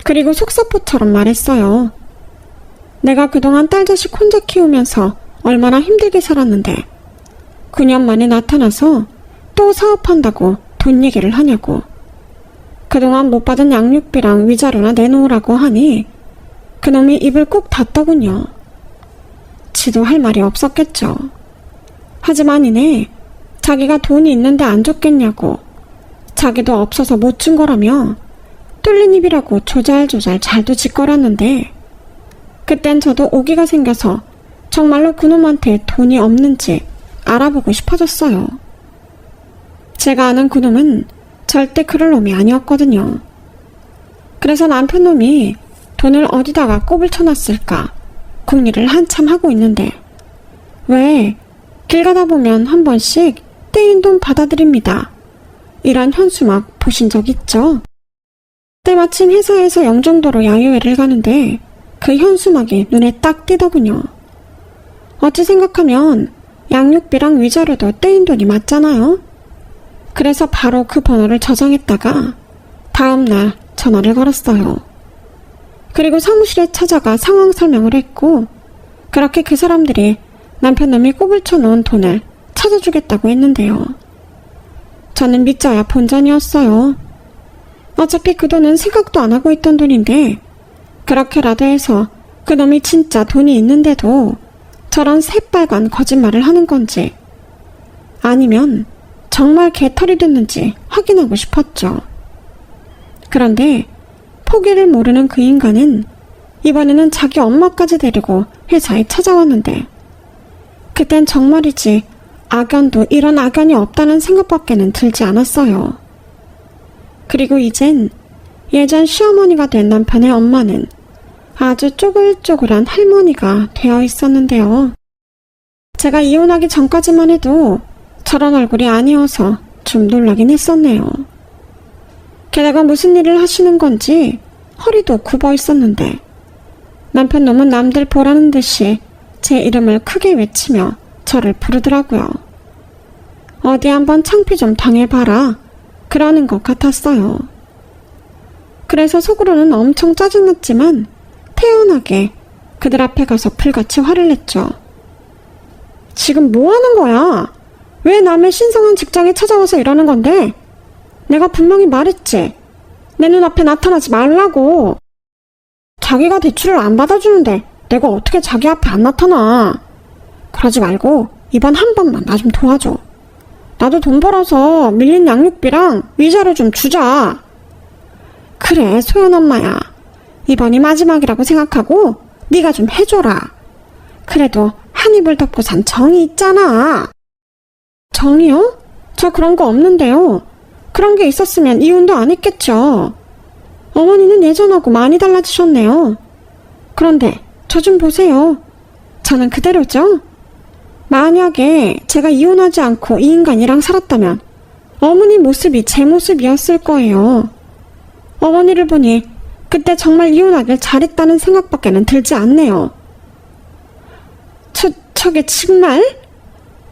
그리고 속사포처럼 말했어요. 내가 그동안 딸 자식 혼자 키우면서 얼마나 힘들게 살았는데 9년 만에 나타나서 또 사업한다고 돈 얘기를 하냐고. 그동안 못 받은 양육비랑 위자료나 내놓으라고 하니 그놈이 입을 꾹 닫더군요. 지도 할 말이 없었겠죠. 하지만 이내 자기가 돈이 있는데 안 줬겠냐고, 자기도 없어서 못 준 거라며 뚫린 입이라고 조잘조잘 잘도 짓거렸는데 그땐 저도 오기가 생겨서 정말로 그놈한테 돈이 없는지 알아보고 싶어졌어요. 제가 아는 그놈은 절대 그럴 놈이 아니었거든요. 그래서 남편놈이 돈을 어디다가 꼽을 쳐놨을까 궁리를 한참 하고 있는데 왜 길 가다 보면 한 번씩 떼인 돈 받아드립니다. 이런 현수막 보신 적 있죠? 때마침 회사에서 영종도로 야유회를 가는데 그 현수막이 눈에 딱 띄더군요. 어찌 생각하면 양육비랑 위자료도 떼인 돈이 맞잖아요. 그래서 바로 그 번호를 저장했다가 다음날 전화를 걸었어요. 그리고 사무실에 찾아가 상황 설명을 했고 그렇게 그 사람들이 남편놈이 꼽을 쳐놓은 돈을 찾아주겠다고 했는데요. 저는 믿자야 본전이었어요. 어차피 그 돈은 생각도 안 하고 있던 돈인데 그렇게라도 해서 그놈이 진짜 돈이 있는데도 저런 새빨간 거짓말을 하는 건지 아니면 정말 개털이 됐는지 확인하고 싶었죠. 그런데 포기를 모르는 그 인간은 이번에는 자기 엄마까지 데리고 회사에 찾아왔는데 그땐 정말이지 악연도 이런 악연이 없다는 생각밖에는 들지 않았어요. 그리고 이젠 예전 시어머니가 된 남편의 엄마는 아주 쪼글쪼글한 할머니가 되어 있었는데요. 제가 이혼하기 전까지만 해도 저런 얼굴이 아니어서 좀 놀라긴 했었네요. 게다가 무슨 일을 하시는 건지 허리도 굽어 있었는데 남편 놈은 남들 보라는 듯이 제 이름을 크게 외치며 저를 부르더라고요. 어디 한번 창피 좀 당해봐라 그러는 것 같았어요. 그래서 속으로는 엄청 짜증났지만 태연하게 그들 앞에 가서 불같이 화를 냈죠. 지금 뭐 하는 거야? 왜 남의 신성한 직장에 찾아와서 이러는 건데? 내가 분명히 말했지. 내 눈앞에 나타나지 말라고. 자기가 대출을 안 받아주는데 내가 어떻게 자기 앞에 안 나타나. 그러지 말고 이번 한 번만 나 좀 도와줘. 나도 돈 벌어서 밀린 양육비랑 위자료 좀 주자. 그래 소연 엄마야. 이번이 마지막이라고 생각하고 네가 좀 해줘라. 그래도 한 입을 덮고 산 정이 있잖아. 정이요? 저 그런 거 없는데요. 그런 게 있었으면 이혼도 안 했겠죠. 어머니는 예전하고 많이 달라지셨네요. 그런데 저 좀 보세요. 저는 그대로죠? 만약에 제가 이혼하지 않고 이 인간이랑 살았다면 어머니 모습이 제 모습이었을 거예요. 어머니를 보니 그때 정말 이혼하길 잘했다는 생각밖에는 들지 않네요. 저게 정말?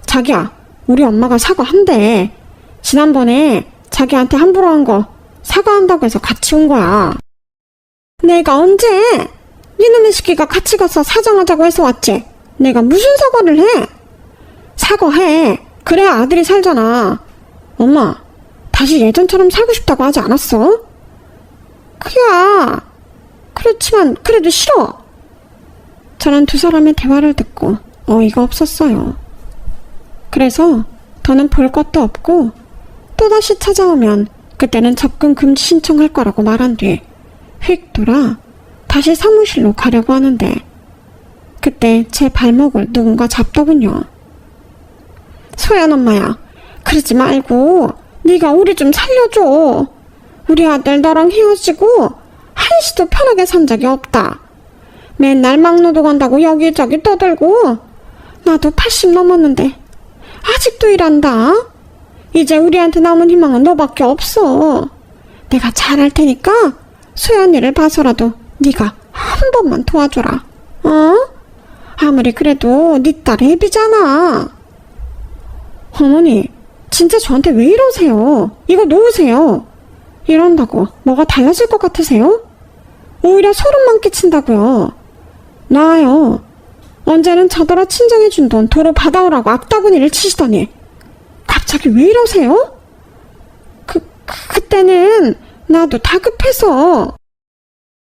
자기야, 우리 엄마가 사과한대. 지난번에 자기한테 함부로 한 거 사과한다고 해서 같이 온 거야. 내가 언제? 니놈의 새끼가 같이 가서 사정하자고 해서 왔지. 내가 무슨 사과를 해? 사과해. 그래야 아들이 살잖아. 엄마, 다시 예전처럼 살고 싶다고 하지 않았어? 그야. 그렇지만 그래도 싫어. 저는 두 사람의 대화를 듣고 어이가 없었어요. 그래서 더는 볼 것도 없고 또다시 찾아오면 그때는 접근 금지 신청할 거라고 말한 뒤 휙 돌아 다시 사무실로 가려고 하는데 그때 제 발목을 누군가 잡더군요. 소연 엄마야, 그러지 말고 네가 우리 좀 살려줘. 우리 아들 너랑 헤어지고 한시도 편하게 산 적이 없다. 맨날 막노동 간다고 여기저기 떠들고 나도 80 넘었는데 아직도 일한다. 이제 우리한테 남은 희망은 너밖에 없어. 내가 잘할 테니까 소연이를 봐서라도 네가 한 번만 도와줘라. 어? 아무리 그래도 네 딸 애비잖아. 어머니, 진짜 저한테 왜 이러세요? 이거 놓으세요. 이런다고 뭐가 달라질 것 같으세요? 오히려 소름만 끼친다고요. 나요. 언제는 저더러 친정해준 돈 도로 받아오라고 악다구니를 치시더니 갑자기 왜 이러세요? 그때는 나도 다급해서.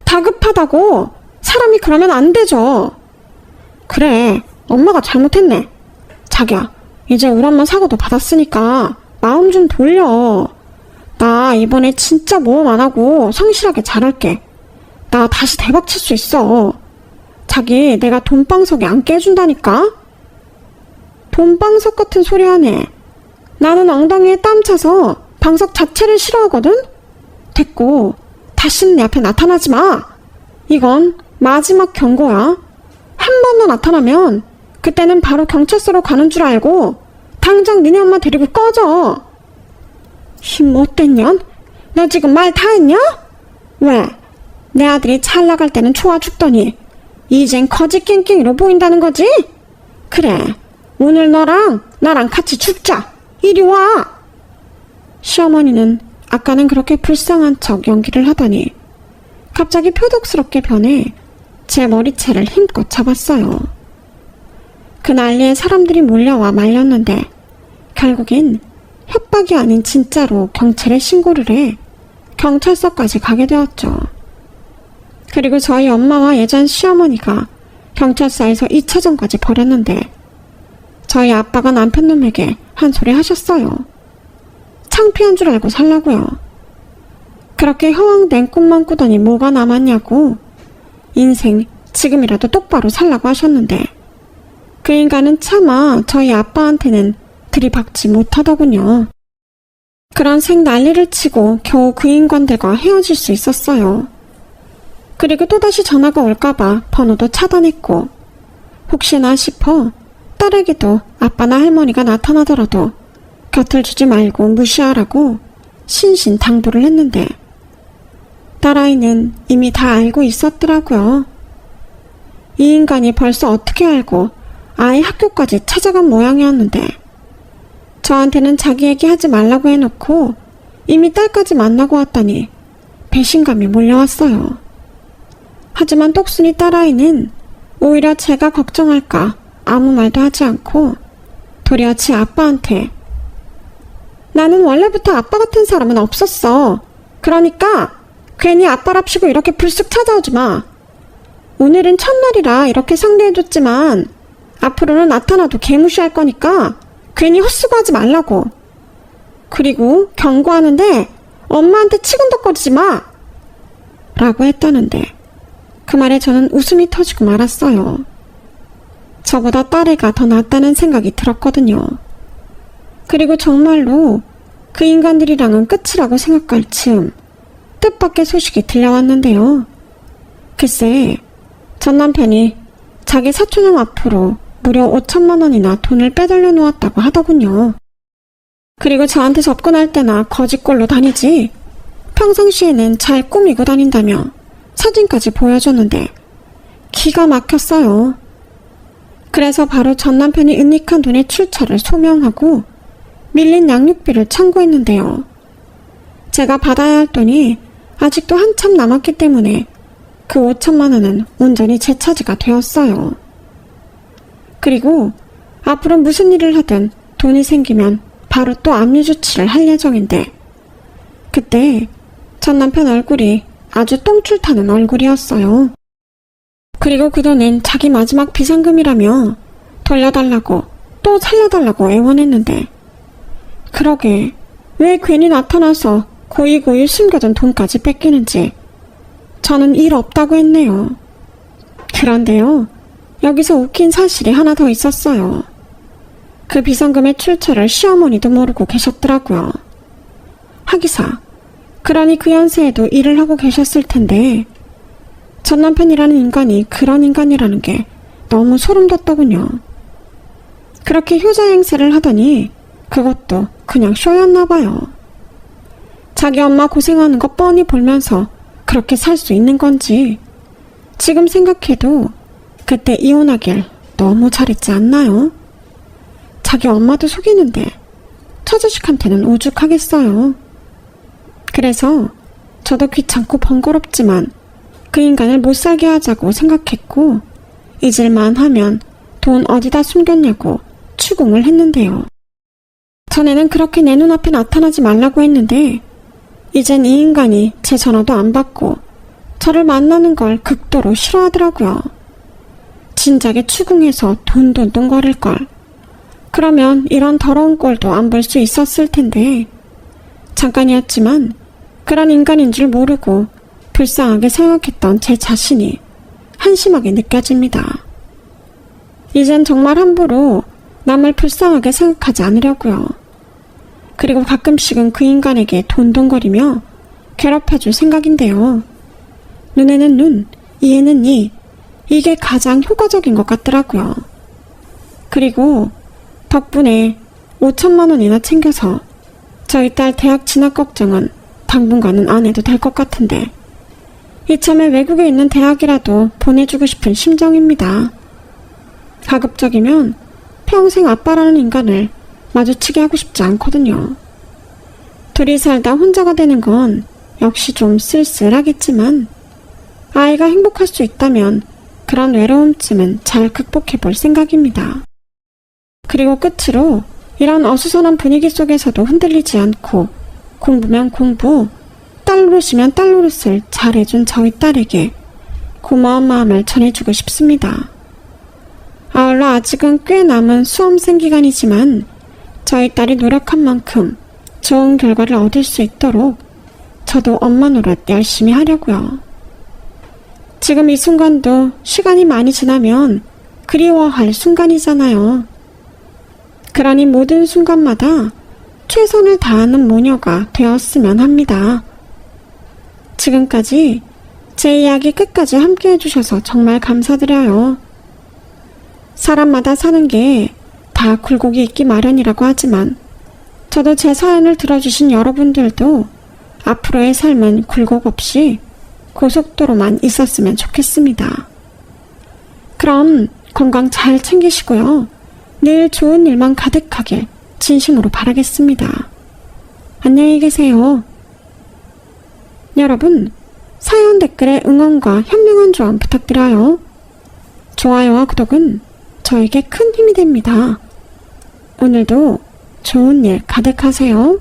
다급하다고? 사람이 그러면 안 되죠. 그래, 엄마가 잘못했네. 자기야, 이제 우리 엄마 사과도 받았으니까 마음 좀 돌려. 나 이번에 진짜 모험 안 하고 성실하게 잘할게. 나 다시 대박 칠 수 있어. 자기 내가 돈방석에 앉게 해준다니까? 돈방석 같은 소리 하네. 나는 엉덩이에 땀 차서 방석 자체를 싫어하거든? 됐고, 다시는 내 앞에 나타나지 마. 이건 마지막 경고야. 한 번 더 나타나면 그때는 바로 경찰서로 가는 줄 알고 당장 니네 엄마 데리고 꺼져. 힘 못된 년? 너 지금 말 다 했냐? 왜? 내 아들이 잘 나갈 때는 좋아 죽더니 이젠 거짓 깽깽이로 보인다는 거지? 그래, 오늘 너랑 나랑 같이 죽자. 이리 와. 시어머니는 아까는 그렇게 불쌍한 척 연기를 하더니 갑자기 표독스럽게 변해 제 머리채를 힘껏 잡았어요. 그 난리에 사람들이 몰려와 말렸는데 결국엔 협박이 아닌 진짜로 경찰에 신고를 해 경찰서까지 가게 되었죠. 그리고 저희 엄마와 예전 시어머니가 경찰서에서 2차전까지 벌였는데 저희 아빠가 남편 놈에게 한 소리 하셨어요. 창피한 줄 알고 살라고요. 그렇게 허황된 꿈만 꾸더니 뭐가 남았냐고. 인생 지금이라도 똑바로 살라고 하셨는데 그 인간은 차마 저희 아빠한테는 들이박지 못하더군요. 그런 생 난리를 치고 겨우 그 인간들과 헤어질 수 있었어요. 그리고 또다시 전화가 올까봐 번호도 차단했고 혹시나 싶어 딸에게도 아빠나 할머니가 나타나더라도 곁을 주지 말고 무시하라고 신신당부를 했는데 딸아이는 이미 다 알고 있었더라고요. 이 인간이 벌써 어떻게 알고 아이 학교까지 찾아간 모양이었는데 저한테는 자기 얘기 하지 말라고 해놓고 이미 딸까지 만나고 왔다니 배신감이 몰려왔어요. 하지만 똑순이 딸아이는 오히려 제가 걱정할까 아무 말도 하지 않고 도리어 지 아빠한테 나는 원래부터 아빠 같은 사람은 없었어. 그러니까 괜히 아빠랍시고 이렇게 불쑥 찾아오지 마. 오늘은 첫날이라 이렇게 상대해줬지만 앞으로는 나타나도 개무시할 거니까 괜히 헛수고하지 말라고. 그리고 경고하는데 엄마한테 치근덕거리지 마. 라고 했다는데 그 말에 저는 웃음이 터지고 말았어요. 저보다 딸애가 더 낫다는 생각이 들었거든요. 그리고 정말로 그 인간들이랑은 끝이라고 생각할 즈음 뜻밖의 소식이 들려왔는데요. 글쎄 전 남편이 자기 사촌형 앞으로 무려 5천만 원이나 돈을 빼돌려 놓았다고 하더군요. 그리고 저한테 접근할 때나 거짓골로 다니지 평상시에는 잘 꾸미고 다닌다며 사진까지 보여줬는데 기가 막혔어요. 그래서 바로 전 남편이 은닉한 돈의 출처를 소명하고 밀린 양육비를 청구했는데요. 제가 받아야 할 돈이 아직도 한참 남았기 때문에 그 5천만 원은 온전히 제 차지가 되었어요. 그리고 앞으로 무슨 일을 하든 돈이 생기면 바로 또 압류 조치를 할 예정인데 그때 전 남편 얼굴이 아주 똥줄 타는 얼굴이었어요. 그리고 그 돈은 자기 마지막 비상금이라며 돌려달라고 또 살려달라고 애원했는데 그러게 왜 괜히 나타나서 고이고이 숨겨둔 돈까지 뺏기는지 저는 일 없다고 했네요. 그런데요, 여기서 웃긴 사실이 하나 더 있었어요. 그 비상금의 출처를 시어머니도 모르고 계셨더라고요. 하기사, 그러니 그 연세에도 일을 하고 계셨을 텐데 전 남편이라는 인간이 그런 인간이라는 게 너무 소름 돋더군요. 그렇게 효자 행세를 하더니 그것도 그냥 쇼였나 봐요. 자기 엄마 고생하는 거 뻔히 보면서 그렇게 살 수 있는 건지 지금 생각해도 그때 이혼하길 너무 잘했지 않나요? 자기 엄마도 속이는데 처자식한테는 오죽하겠어요. 그래서 저도 귀찮고 번거롭지만 그 인간을 못살게 하자고 생각했고 잊을만 하면 돈 어디다 숨겼냐고 추궁을 했는데요. 전에는 그렇게 내 눈앞에 나타나지 말라고 했는데 이젠 이 인간이 제 전화도 안 받고 저를 만나는 걸 극도로 싫어하더라고요. 진작에 추궁해서 돈돈돈 거릴걸. 그러면 이런 더러운 꼴도 안 볼 수 있었을 텐데 잠깐이었지만 그런 인간인 줄 모르고 불쌍하게 생각했던 제 자신이 한심하게 느껴집니다. 이젠 정말 함부로 남을 불쌍하게 생각하지 않으려고요. 그리고 가끔씩은 그 인간에게 돈돈거리며 괴롭혀줄 생각인데요. 눈에는 눈, 이에는 이, 이게 가장 효과적인 것 같더라고요. 그리고 덕분에 5천만 원이나 챙겨서 저희 딸 대학 진학 걱정은 당분간은 안 해도 될 것 같은데 이참에 외국에 있는 대학이라도 보내주고 싶은 심정입니다. 가급적이면 평생 아빠라는 인간을 마주치게 하고 싶지 않거든요. 둘이 살다 혼자가 되는 건 역시 좀 쓸쓸하겠지만 아이가 행복할 수 있다면 그런 외로움쯤은 잘 극복해 볼 생각입니다. 그리고 끝으로 이런 어수선한 분위기 속에서도 흔들리지 않고 공부면 공부, 딸 노릇이면 딸 노릇을 잘해준 저희 딸에게 고마운 마음을 전해주고 싶습니다. 아울러 아직은 꽤 남은 수험생 기간이지만 저희 딸이 노력한 만큼 좋은 결과를 얻을 수 있도록 저도 엄마 노릇 열심히 하려고요. 지금 이 순간도 시간이 많이 지나면 그리워할 순간이잖아요. 그러니 모든 순간마다 최선을 다하는 모녀가 되었으면 합니다. 지금까지 제 이야기 끝까지 함께 해주셔서 정말 감사드려요. 사람마다 사는 게 다 굴곡이 있기 마련이라고 하지만 저도 제 사연을 들어주신 여러분들도 앞으로의 삶은 굴곡 없이 고속도로만 있었으면 좋겠습니다. 그럼 건강 잘 챙기시고요. 늘 좋은 일만 가득하길 진심으로 바라겠습니다. 안녕히 계세요. 여러분, 사연 댓글에 응원과 현명한 조언 부탁드려요. 좋아요와 구독은 저에게 큰 힘이 됩니다. 오늘도 좋은 일 가득하세요.